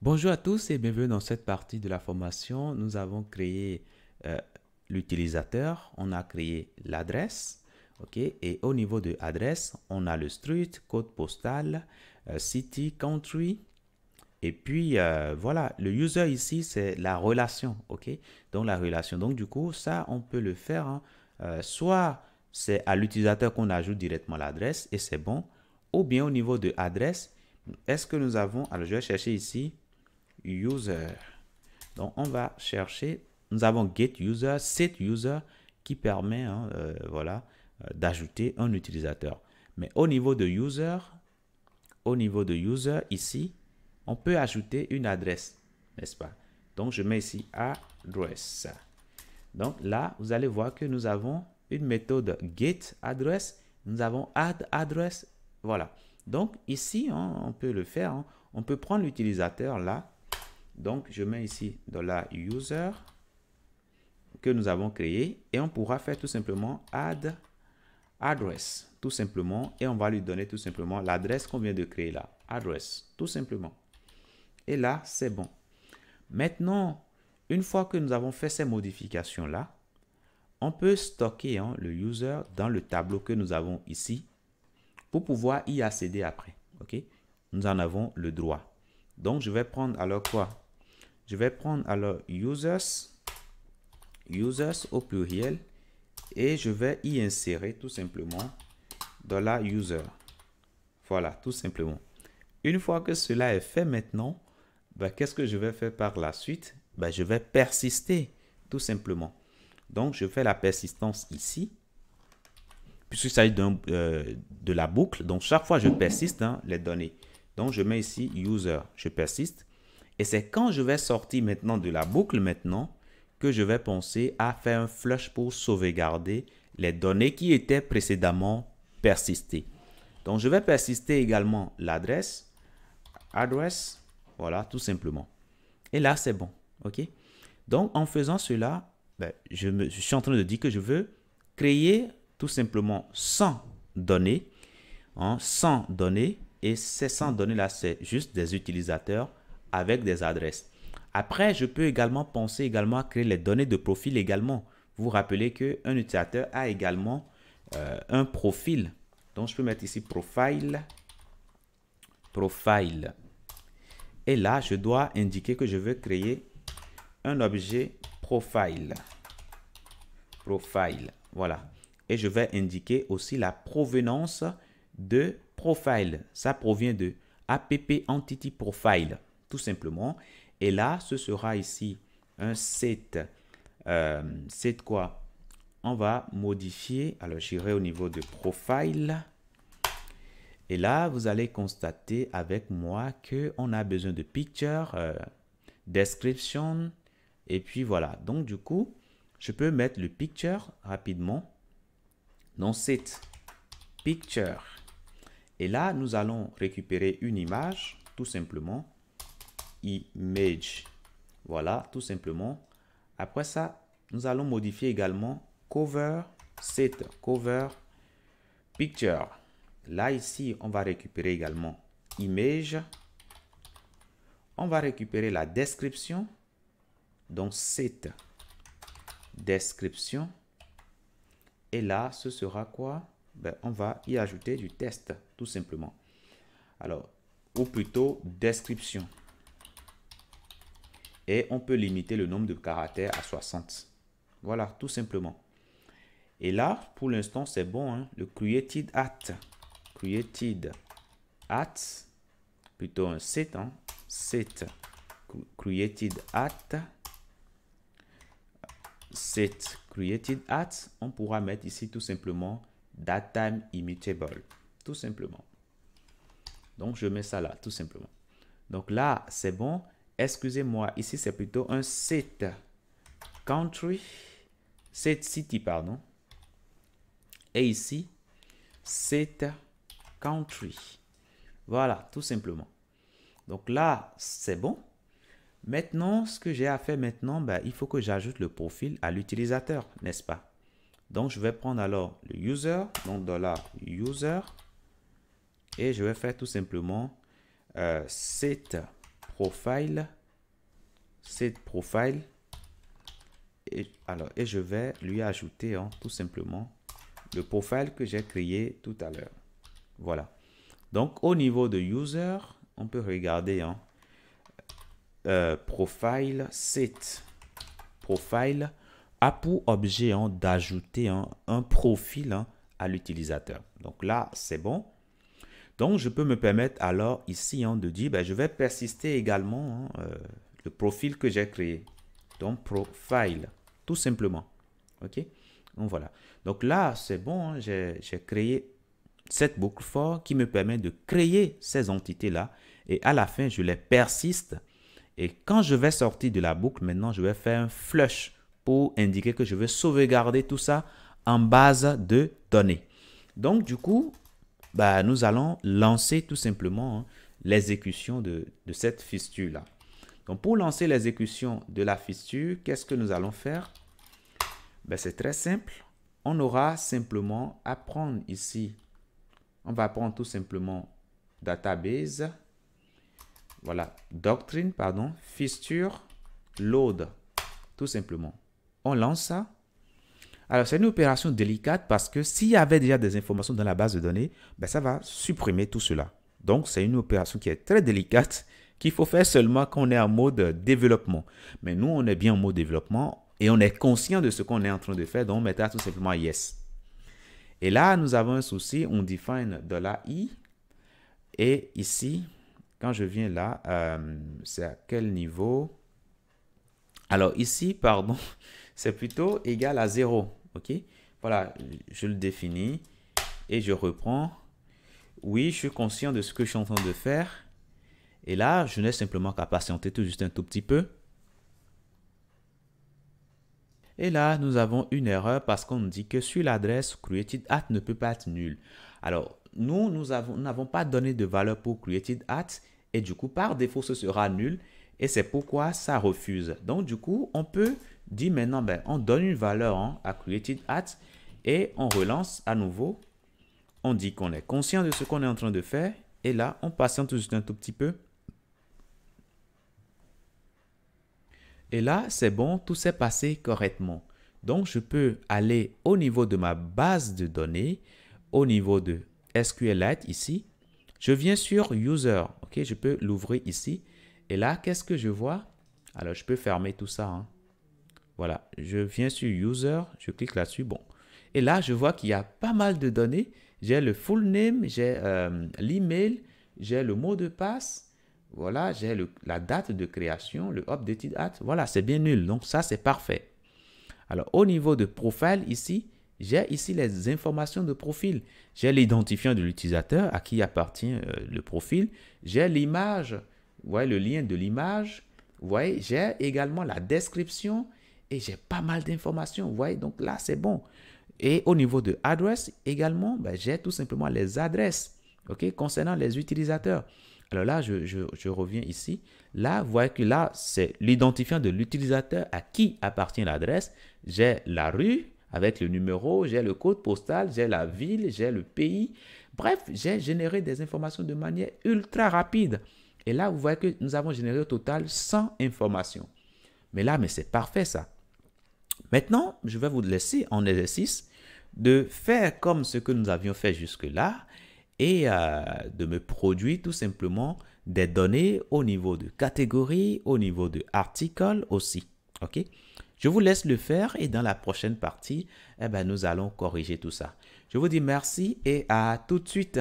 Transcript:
Bonjour à tous et bienvenue dans cette partie de la formation. Nous avons créé euh, l'utilisateur, on a créé l'adresse, ok, et au niveau de l'adresse, on a le street, code postal, city, country, et puis voilà, le user ici, c'est la relation, ok, donc la relation. Donc du coup, ça, on peut le faire, hein, soit c'est à l'utilisateur qu'on ajoute directement l'adresse et c'est bon, ou bien au niveau de adresse, est-ce que nous avons, alors je vais chercher ici, user. Donc, on va chercher, nous avons get user, set user qui permet hein, voilà, d'ajouter un utilisateur. Mais au niveau de user, ici, on peut ajouter une adresse, n'est-ce pas? Donc, je mets ici adresse. Donc là, vous allez voir que nous avons une méthode get address, nous avons add address, voilà. Donc ici, hein, on peut le faire, hein. On peut prendre l'utilisateur là. Donc, je mets ici $user que nous avons créé et on pourra faire tout simplement add address, tout simplement, et on va lui donner tout simplement l'adresse qu'on vient de créer là, address, tout simplement. Et là, c'est bon. Maintenant, une fois que nous avons fait ces modifications-là, on peut stocker hein, le user dans le tableau que nous avons ici pour pouvoir y accéder après. Ok, nous en avons le droit. Donc, je vais prendre alors quoi? Je vais prendre alors users au pluriel et je vais y insérer tout simplement $user. Voilà, tout simplement. Une fois que cela est fait maintenant, ben, qu'est-ce que je vais faire par la suite? Ben, je vais persister tout simplement. Donc, je fais la persistance ici, puisqu'il s'agit de la boucle. Donc, chaque fois, je persiste dans les données. Donc, je mets ici user, je persiste. Et c'est quand je vais sortir maintenant de la boucle maintenant que je vais penser à faire un flush pour sauvegarder les données qui étaient précédemment persistées. Donc, je vais persister également l'adresse, address, voilà, tout simplement. Et là, c'est bon, ok? Donc, en faisant cela, ben, je suis en train de dire que je veux créer tout simplement 100 données, hein, 100 données, et ces 100 données-là, c'est juste des utilisateurs avec des adresses. Après, je peux également penser également à créer les données de profil également. Vous vous rappelez qu'un utilisateur a également un profil. Donc, je peux mettre ici profile. Et là, je dois indiquer que je veux créer un objet profile. Voilà. Et je vais indiquer aussi la provenance de profile. Ça provient de app entity profile, tout simplement. Et là, ce sera ici un set. Set quoi? On va modifier. Alors, j'irai au niveau de profile. Et là, vous allez constater avec moi qu'on a besoin de picture, description. Et puis voilà. Donc, du coup, je peux mettre le picture rapidement. Donc, set picture. Et là, nous allons récupérer une image, tout simplement. Image. Voilà, tout simplement. Après ça, nous allons modifier également cover, set cover picture. Là, ici, on va récupérer également image. On va récupérer la description. Donc, set description. Et là, ce sera quoi? Ben, on va y ajouter du test, tout simplement. Alors, ou plutôt description. Et on peut limiter le nombre de caractères à 60. Voilà, tout simplement. Et là, pour l'instant, c'est bon. Hein? Le created at, plutôt un set, hein? Set created at, on pourra mettre ici tout simplement datetime immutable, tout simplement. Donc, je mets ça là, tout simplement. Donc là, c'est bon. Excusez-moi, ici, c'est plutôt un set country, set city, pardon. Et ici, set country. Voilà, tout simplement. Donc là, c'est bon. Maintenant, ce que j'ai à faire maintenant, ben, il faut que j'ajoute le profil à l'utilisateur, n'est-ce pas? Donc, je vais prendre alors le user, donc $user, et je vais faire tout simplement set profile, set profile. Et je vais lui ajouter tout simplement le profile que j'ai créé tout à l'heure. Voilà. Donc, au niveau de user, on peut regarder profile set. Profile a pour objet d'ajouter un profil à l'utilisateur. Donc là, c'est bon. Donc, je peux me permettre alors ici de dire, je vais persister également le profil que j'ai créé. Donc, profile, tout simplement. OK? Donc, voilà. Donc là, c'est bon. J'ai créé cette boucle for qui me permet de créer ces entités-là. Et à la fin, je les persiste. Et quand je vais sortir de la boucle, maintenant, je vais faire un flush pour indiquer que je veux sauvegarder tout ça en base de données. Donc, du coup, nous allons lancer tout simplement l'exécution de cette fistule-là. Donc, pour lancer l'exécution de la fistule, qu'est-ce que nous allons faire? C'est très simple. On aura simplement à prendre ici, on va prendre tout simplement database, voilà, doctrine, pardon, fistule, load, tout simplement. On lance ça. Alors, c'est une opération délicate parce que s'il y avait déjà des informations dans la base de données, ça va supprimer tout cela. Donc, c'est une opération qui est très délicate qu'il faut faire seulement quand on est en mode développement. Mais nous, on est bien en mode développement et on est conscient de ce qu'on est en train de faire. Donc, on mettra tout simplement yes. Et là, nous avons un souci. On define $i. Et ici, quand je viens là, c'est à quel niveau? Alors, ici, pardon, c'est plutôt égal à 0. OK? Voilà, je le définis et je reprends. Oui, je suis conscient de ce que je suis en train de faire. Et là, je n'ai simplement qu'à patienter tout juste un tout petit peu. Et là, nous avons une erreur parce qu'on nous dit que sur l'adresse created@ ne peut pas être nul. Alors, nous n'avons pas donné de valeur pour created@ et du coup, par défaut, ce sera nul. Et c'est pourquoi ça refuse. Donc, du coup, on peut dire maintenant, on donne une valeur à created@ et on relance à nouveau. On dit qu'on est conscient de ce qu'on est en train de faire. Et là, on patiente juste un tout petit peu. Et là, c'est bon, tout s'est passé correctement. Donc, je peux aller au niveau de ma base de données, au niveau de SQLite ici. Je viens sur User. OK, je peux l'ouvrir ici. Et là, qu'est-ce que je vois? Alors, je peux fermer tout ça. Voilà, je viens sur User, je clique là-dessus. Bon. Et là, je vois qu'il y a pas mal de données. J'ai le full name, j'ai l'email, j'ai le mot de passe. Voilà, j'ai la date de création, le updated at. Voilà, c'est bien nul. Donc, ça, c'est parfait. Alors, au niveau de profile, ici, j'ai ici les informations de profil. J'ai l'identifiant de l'utilisateur à qui appartient le profil. J'ai l'image, vous voyez le lien de l'image. Vous voyez, j'ai également la description et j'ai pas mal d'informations. Vous voyez, donc là, c'est bon. Et au niveau de adresse également, j'ai tout simplement les adresses concernant les utilisateurs. Alors là, je reviens ici. Là, vous voyez que là, c'est l'identifiant de l'utilisateur à qui appartient l'adresse. J'ai la rue avec le numéro, j'ai le code postal, j'ai la ville, j'ai le pays. Bref, j'ai généré des informations de manière ultra rapide. Et là, vous voyez que nous avons généré au total 100 informations. Mais là, c'est parfait ça. Maintenant, je vais vous laisser en exercice de faire comme ce que nous avions fait jusque-là et de me produire tout simplement des données au niveau de catégorie, au niveau de article aussi. OK? Je vous laisse le faire et dans la prochaine partie, nous allons corriger tout ça. Je vous dis merci et à tout de suite.